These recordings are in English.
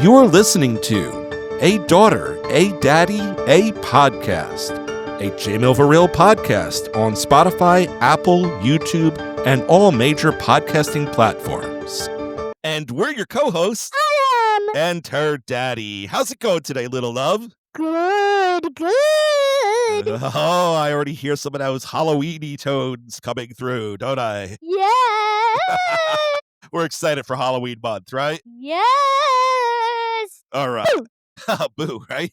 You're listening to A Daughter, A Daddy, A Podcast, a Jamil Varil podcast on Spotify, Apple, YouTube, and all major podcasting platforms. And we're your co-hosts, and her daddy. How's it going today, little love? Good. Oh, I already hear some of those Halloween-y tones coming through, don't I? Yeah. We're excited for Halloween month, right? Yes. All right. Boo, right?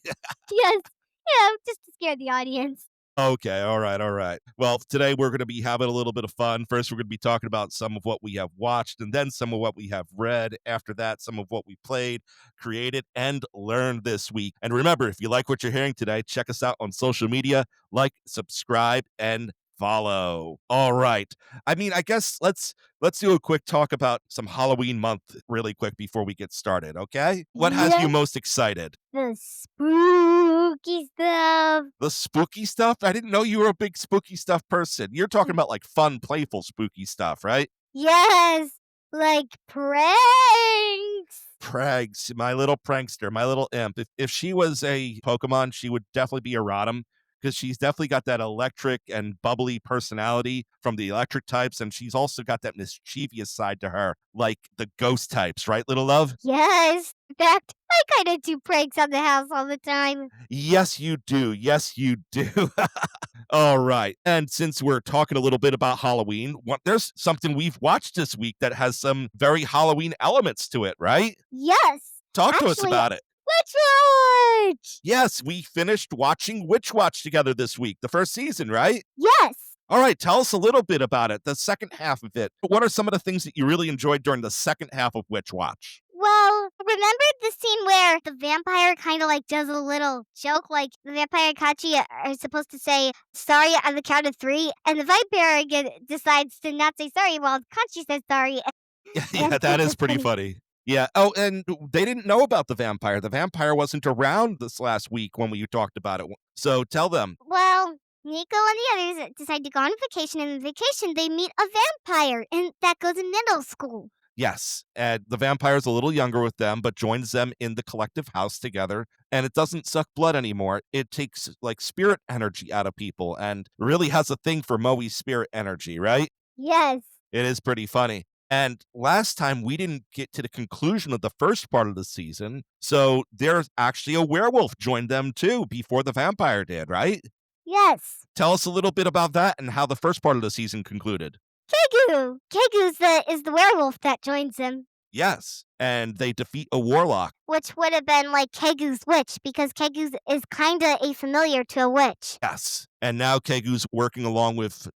Yes. Yeah, just to scare the audience. Okay, all right. Well, today we're going to be having a little bit of fun. First, we're going to be talking about some of what we have watched, and then some of what we have read. After that, some of what we played, created, and learned this week. And remember, if you like what you're hearing today, check us out on social media, like, subscribe, and follow. All right. I mean, I guess let's do a quick talk about some Halloween month really quick before we get started, okay? What has you Yes. most excited? The spooky stuff. The spooky stuff? I didn't know you were a big spooky stuff person. You're talking about like fun, playful, spooky stuff, right? Yes. Like pranks. Prags, my little prankster, my little imp. If she was a Pokemon, she would definitely be a Rotom because she's definitely got that electric and bubbly personality from the electric types, and she's also got that mischievous side to her, like the ghost types, right, little love? Yes. In fact, I kind of do pranks on the house all the time. Yes, you do. Yes, you do. All right. And since we're talking a little bit about Halloween, there's something we've watched this week that has some very Halloween elements to it, right? Yes. Talk to us Actually, about it. Witch Watch. Yes, we finished watching Witch Watch together this week, the first season, right? Yes. All right, tell us a little bit about it, the second half of it. What are some of the things that you really enjoyed during the second half of Witch Watch? Well, remember the scene where the vampire kind of like does a little joke, like the vampire and Kachi are supposed to say sorry on the count of 3, and the vampire again decides to not say sorry while Kachi says sorry. Yeah, that is pretty funny. Yeah. Oh, and they didn't know about the vampire. The vampire wasn't around this last week when we talked about it. So tell them. Well, Nico and the others decide to go on vacation, and on vacation they meet a vampire, and that goes in middle school. Yes, and the vampire's a little younger with them, but joins them in the collective house together. And it doesn't suck blood anymore. It takes like spirit energy out of people and really has a thing for Moe's spirit energy, right? Yes. It is pretty funny. And last time we didn't get to the conclusion of the first part of the season. So there's actually a werewolf joined them too before the vampire did, right? Yes. Tell us a little bit about that and how the first part of the season concluded. Kegu. Kegu's is the werewolf that joins them. Yes, and they defeat a warlock. Which would have been like Kegu's witch, because Kegu's is kind of a familiar to a witch. Yes, and now Kegu's working along with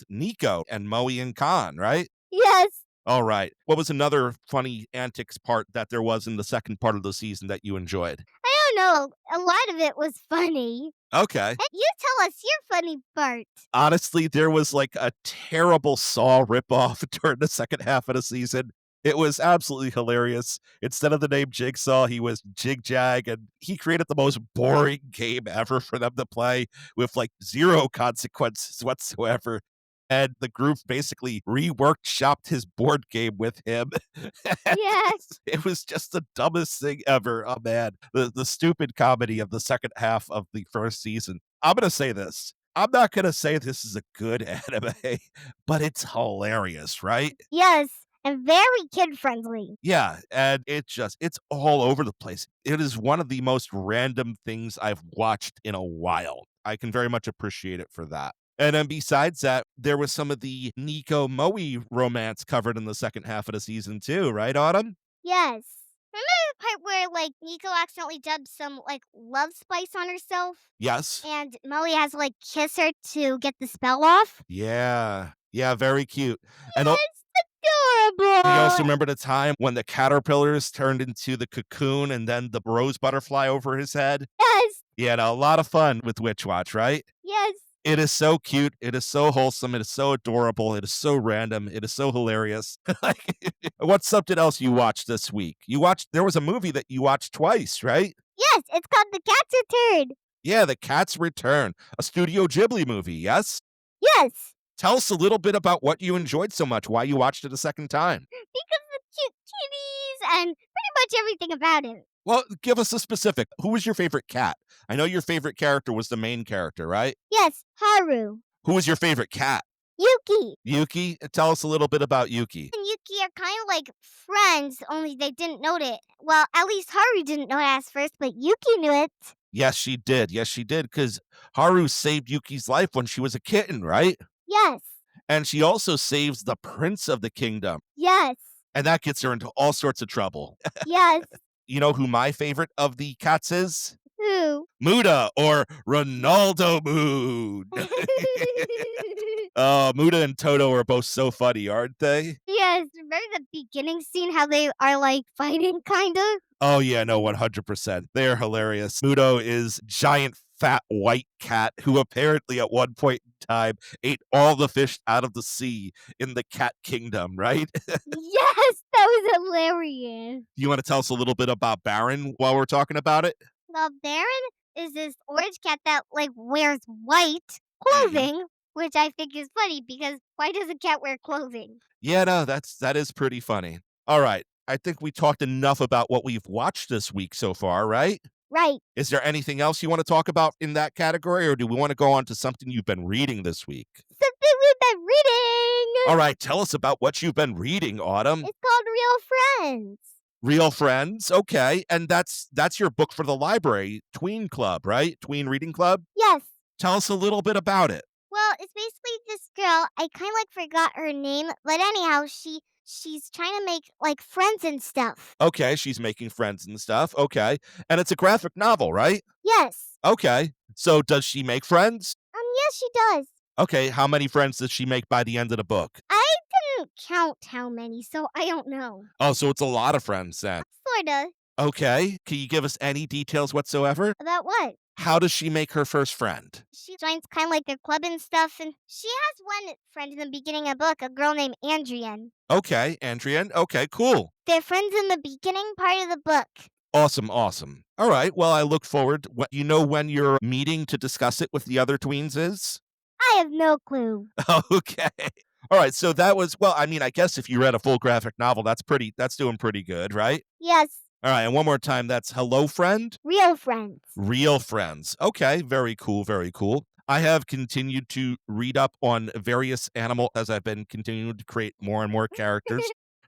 Nico and Moe and Khan, right? Yes. All right. What was another funny antics part that there was in the second part of the season that you enjoyed? I don't know. A lot of it was funny. Okay. You tell us your funny part. Honestly, there was like a terrible Saw ripoff during the second half of the season. It was absolutely hilarious. Instead of the name Jigsaw, he was Jig Jag, and he created the most boring game ever for them to play with like zero consequences whatsoever. And the group basically shopped his board game with him. Yes. It was just the dumbest thing ever. Oh man, the stupid comedy of the second half of the first season. I'm going to say this. I'm not going to say this is a good anime, but it's hilarious, right? Yes. And very kid-friendly. Yeah, and it's all over the place. It is one of the most random things I've watched in a while. I can very much appreciate it for that. And then besides that, there was some of the Nico Moe romance covered in the second half of the season too, right, Autumn? Yes. Remember the part where like Nico accidentally dubbed some like love spice on herself? Yes. And Moe has to like kiss her to get the spell off? Yeah. Yeah, very cute. And Adorable. you also remember the time when the caterpillars turned into the cocoon and then the rose butterfly over his head? Yes. Yeah, a lot of fun with Witch Watch, right? Yes. It is so cute. It is so wholesome. It is so adorable. It is so random. It is so hilarious. What's something else you watched this week? There was a movie that you watched twice, right? Yes, it's called The Cat's Return. Yeah, The Cat's Return, a Studio Ghibli movie, yes? Yes. Tell us a little bit about what you enjoyed so much, why you watched it a second time. Because the cute kitties and pretty much everything about him. Well, give us a specific. Who was your favorite cat? I know your favorite character was the main character, right? Yes, Haru. Who was your favorite cat? Yuki. Yuki? Tell us a little bit about Yuki. And Yuki are kind of like friends, only they didn't know it. Well, at least Haru didn't know it at first, but Yuki knew it. Yes, she did. Yes, she did. Because Haru saved Yuki's life when she was a kitten, right? Yes. And she also saves the prince of the kingdom. Yes. And that gets her into all sorts of trouble. Yes. You know who my favorite of the cats is? Who? Muda or Ronaldo Mood. Muda and Toto are both so funny, aren't they? Yes, remember the beginning scene how they are like fighting kind of? Oh yeah, no, 100%. They are hilarious. Mudo is giant fat white cat who apparently at one point in time ate all the fish out of the sea in the cat kingdom, right? Yes, that was hilarious. You want to tell us a little bit about Baron while we're talking about it? The Baron is this orange cat that like wears white Mhm. clothing, which I think is funny because why does a cat wear clothing? Yeah, no, that is pretty funny. All right. I think we talked enough about what we've watched this week so far, right? Right. Is there anything else you want to talk about in that category, or do we want to go on to something you've been reading this week? Something we've been reading. All right, tell us about what you've been reading, Autumn. It's called Real Friends. Real Friends, okay, and that's your book for the library, Tween Club, right? Tween Reading Club? Yes. Tell us a little bit about it. Well, it's basically this girl. I kind of like forgot her name, but anyhow, she's trying to make like friends and stuff. Okay, she's making friends and stuff, okay, and it's a graphic novel, right? Yes. Okay, so does she make friends? Yes, she does. Okay, how many friends does she make by the end of the book? I didn't count how many, so I don't know. Oh, so it's a lot of friends then. Sorta. Okay, can you give us any details whatsoever? About what? How does she make her first friend? She joins kind of like a club and stuff, and she has one friend in the beginning of the book, a girl named Andrian. Okay, Andrian, okay, cool. They're friends in the beginning part of the book. Awesome, awesome. All right, well, I look forward. What you know when your meeting to discuss it with the other tweens is? I have no clue. Okay. All right, so that was well, I mean, I guess if you read a full graphic novel, that's doing pretty good, right? Yes, All right, and one more time, that's Hello Friend, real friends. Real Friends. Okay, very cool, very cool. I have continued to read up on various animal as I've been continuing to create more and more characters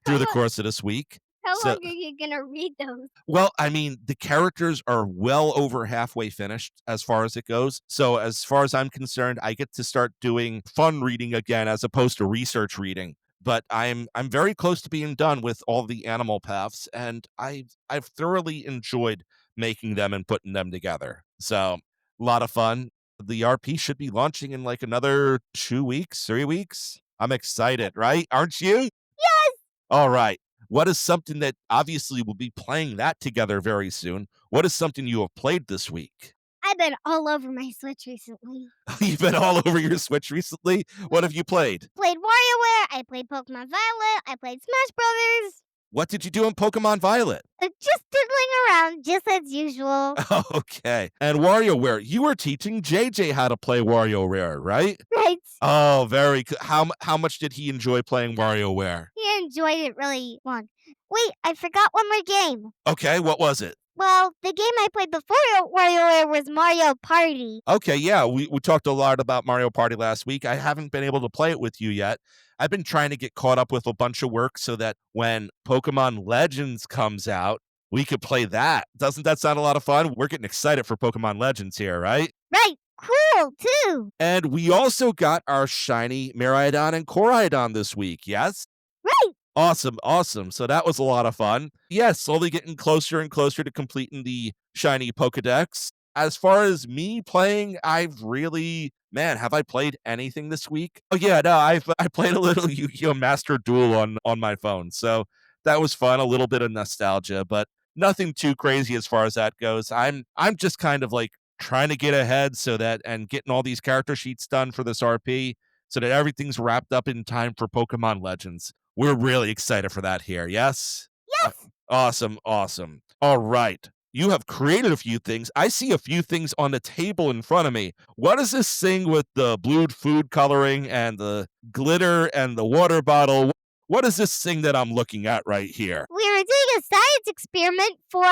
through How the long, course of this week. how So long are you gonna read those? well, I mean, the characters are well over halfway finished as far as it goes. So, as far as I'm concerned, I get to start doing fun reading again as opposed to research reading. But I'm very close to being done with all the animal paths, and I've thoroughly enjoyed making them and putting them together. So, a lot of fun. The RP should be launching in like another 2 weeks, 3 weeks. I'm excited, right? Aren't you? Yes, All right. What is something that obviously we'll be playing that together very soon? What is something you have played this week? I've been all over my Switch recently. You've been all over your Switch recently. What have you played? Played WarioWare, I played Pokemon Violet, I played Smash Brothers. What did you do in Pokemon Violet? Just diddling around, just as usual. Okay. And WarioWare, you were teaching JJ how to play WarioWare, right? Right. Oh, very good. How much did he enjoy playing WarioWare? He enjoyed it really long. Wait, I forgot one more game. Okay, what was it? Well, the game I played before WarioWare was Mario Party. Okay, yeah, we talked a lot about Mario Party last week. I haven't been able to play it with you yet. I've been trying to get caught up with a bunch of work so that when Pokemon Legends comes out, we could play that. Doesn't that sound a lot of fun? We're getting excited for Pokemon Legends here, right? Right, cool, too. And we also got our shiny Miraidon and Koraidon this week, yes? Right. Awesome, awesome. So that was a lot of fun. Yes, slowly getting closer and closer to completing the shiny Pokedex. As far as me playing, I've really man, have I played anything this week? Oh yeah, no, I played a little Yu-Gi-Oh! Master Duel on my phone. So that was fun, a little bit of nostalgia, but nothing too crazy as far as that goes. I'm just kind of like trying to get ahead so that and getting all these character sheets done for this RP so that everything's wrapped up in time for Pokemon Legends. We're really excited for that here, yes? Yes. Awesome, awesome. All right. You have created a few things. I see a few things on the table in front of me. What is this thing with the blue food coloring and the glitter and the water bottle? What is this thing that I'm looking at right here? We were doing a a science experiment for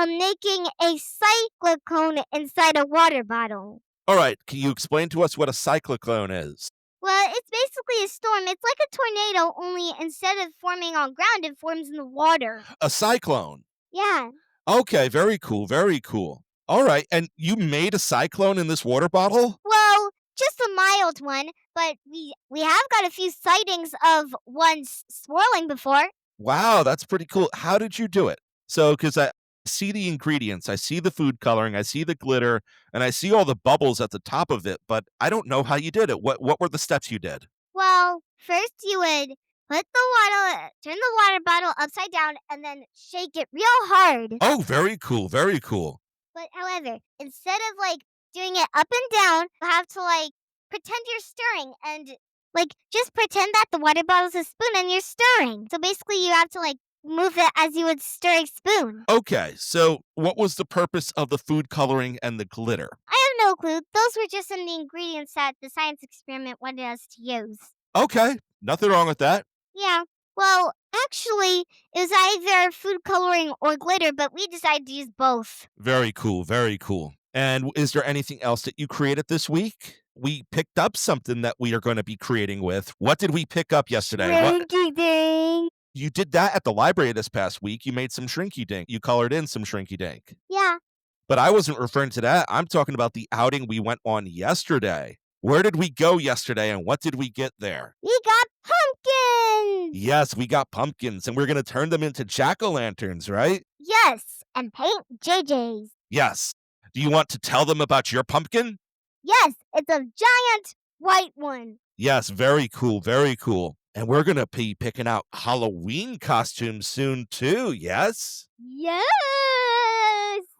making a cyclone inside a water bottle. All right, can you explain to us what a cyclone is? Well, it's basically a storm. It's like a tornado, only instead of forming on ground, it forms in the water. A cyclone. Yeah. Okay, very cool, very cool. All right, and you made a cyclone in this water bottle? Well, just a mild one, but we have got a few sightings of one swirling before. Wow, that's pretty cool. How did you do it? So, because I see the ingredients, I see the food coloring, I see the glitter, and I see all the bubbles at the top of it, but I don't know how you did it. What were the steps you did? Well, first you would turn the water bottle upside down and then shake it real hard. Oh, very cool, very cool. But however, instead of doing it up and down, you have to pretend you're stirring and just pretend that the water bottle's a spoon and you're stirring. So basically you have to move it as you would stir a spoon. Okay, so what was the purpose of the food coloring and the glitter? I have no clue. Those were just in the ingredients that the science experiment wanted us to use. Okay, nothing wrong with that. Yeah. Well, actually, it was either food coloring or glitter, but we decided to use both. Very cool, very cool. And is there anything else that you created this week? We picked up something that we are going to be creating with. What did we pick up yesterday? What Shrinky ding. you did that at the library this past week. You made some shrinky dink. You colored in some shrinky dink. Yeah. But I wasn't referring to that. I'm talking about the outing we went on yesterday. Where did we go yesterday and what did we get there? We got pumpkins. Yes, we got pumpkins and we're going to turn them into jack-o'-lanterns, right? Yes, and paint JJ's. Yes. Do you want to tell them about your pumpkin? Yes, it's a giant white one. Yes, very cool, very cool. And we're going to be picking out Halloween costumes soon too, yes? Yes.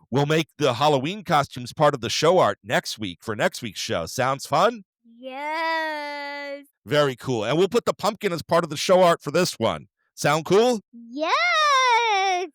We'll make the Halloween costumes part of the show art next week for next week's show. Sounds fun? Yes. Very cool. And we'll put the pumpkin as part of the show art for this one. Sound cool? Yes.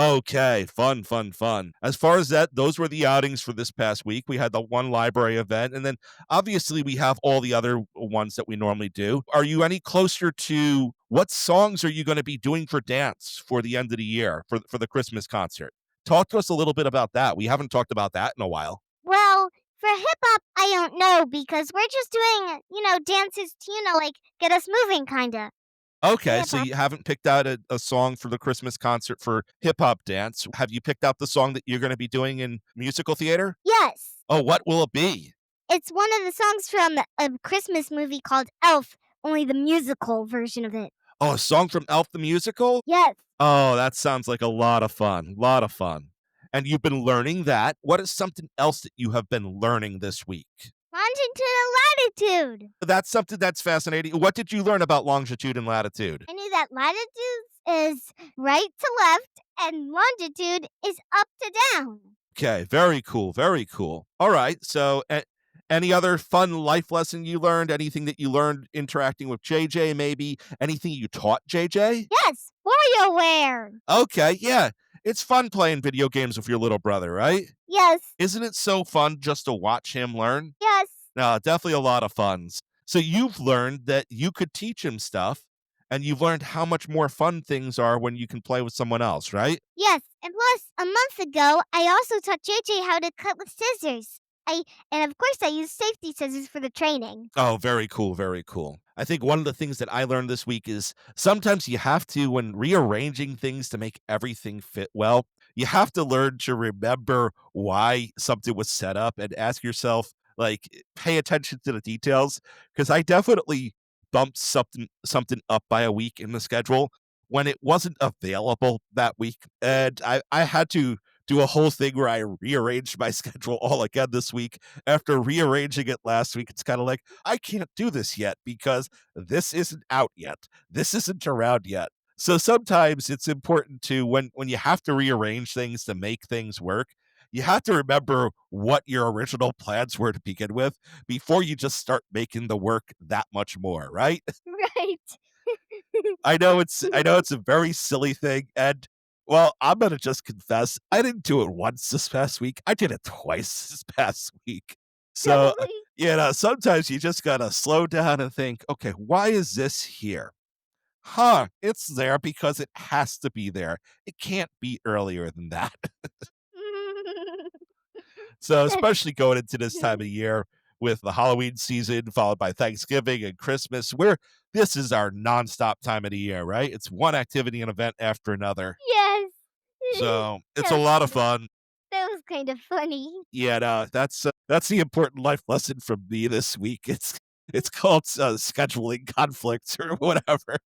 Okay, fun, fun, fun. As far as that, those were the outings for this past week. We had the one library event, and then obviously we have all the other ones that we normally do. Are you any closer to what songs are you going to be doing for dance for the end of the year for the Christmas concert? Talk to us a little bit about that. We haven't talked about that in a while. Well, for hip hop, I don't know because we're just doing, dances to, get us moving, kind of. Okay, Hip so hop. you haven't picked out a song for the Christmas concert for hip hop dance. Have you picked out the song that you're going to be doing in musical theater? Yes. Oh, what will it be? It's one of the songs from a Christmas movie called Elf, only the musical version of it. Oh, a song from Elf the Musical? Yes. Oh, that sounds like a lot of fun. Lot of fun. And you've been learning that. What is something else that you have been learning this week? Longitude and latitude. That's something that's fascinating. What did you learn about longitude and latitude? I knew that latitude is right to left and longitude is up to down. Okay, very cool. Very cool. All right. So, any other fun life lesson you learned? Anything that you learned interacting with JJ, maybe? Anything you taught JJ? Yes, Wario Ware. Okay, yeah. It's fun playing video games with your little brother, right? Yes, Isn't it so fun just to watch him learn? yes, No, definitely a lot of fun. So you've learned that you could teach him stuff, and you've learned how much more fun things are when you can play with someone else, right? yes. And plus, a month ago, I also taught JJ how to cut with scissors. And of course, I used safety scissors for the training. Oh, very cool, very cool. I think one of the things that I learned this week is sometimes you have to, when rearranging things to make everything fit well, you have to learn to remember why something was set up and ask yourself, pay attention to the details. Because I definitely bumped something up by a week in the schedule when it wasn't available that week. And I had to do a whole thing where I rearranged my schedule all again this week. After rearranging it last week, it's kind of like, I can't do this yet because this isn't out yet. This isn't around yet. So sometimes it's important to when you have to rearrange things to make things work, you have to remember what your original plans were to begin with before you just start making the work that much more, right? Right. I know it's a very silly thing, and well, I'm gonna just confess, I didn't do it once this past week. I did it twice this past week. So, Really? sometimes you just gotta slow down and think, okay, why is this here? it's there because it has to be there. It can't be earlier than that. So, That's especially going into this time of year with the Halloween season, followed by Thanksgiving and Christmas, where this is our nonstop time of the year, right? It's one activity and event after another. yes. So it's That a was lot of kind of fun. that was kind of funny. Yeah, no, that's the important life lesson from me this week. It's called scheduling conflicts or whatever.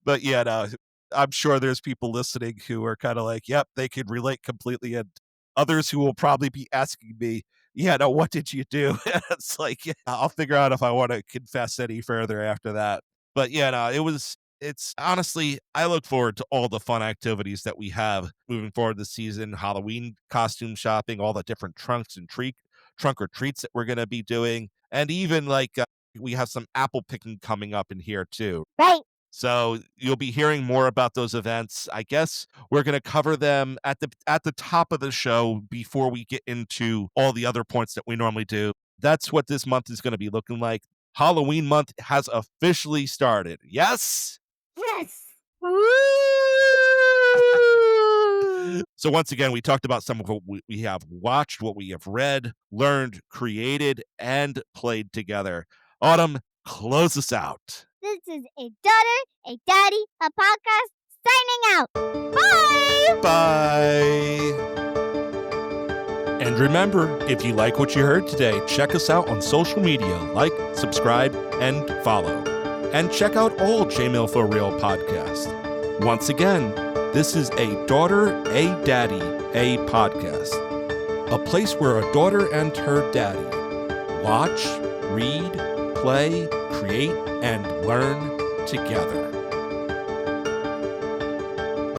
But yeah, no, I'm sure there's people listening who are kind of like, yep, they could relate completely, and others who will probably be asking me, yeah, no, what did you do? It's like, yeah, I'll figure out if I want to confess any further after that. But yeah, no, it's honestly, I look forward to all the fun activities that we have moving forward this season. Halloween costume shopping, all the different trunk or treats that we're going to be doing. And even like, we have some apple picking coming up in here too. Right. So you'll be hearing more about those events. I guess we're going to cover them at the top of the show before we get into all the other points that we normally do. That's what this month is going to be looking like. Halloween month has officially started. Yes? Yes. So once again, we talked about some of what we have watched, what we have read, learned, created, and played together. Autumn, close us out. This is a daughter, a daddy, a podcast signing out. Bye. Bye. And remember, if you like what you heard today, check us out on social media, like, subscribe, and follow. And check out all J-Mail for Real podcasts. Once again, this is A Daughter, A Daddy, A podcast. A place where a daughter and her daddy watch, read, play, create, and learn together.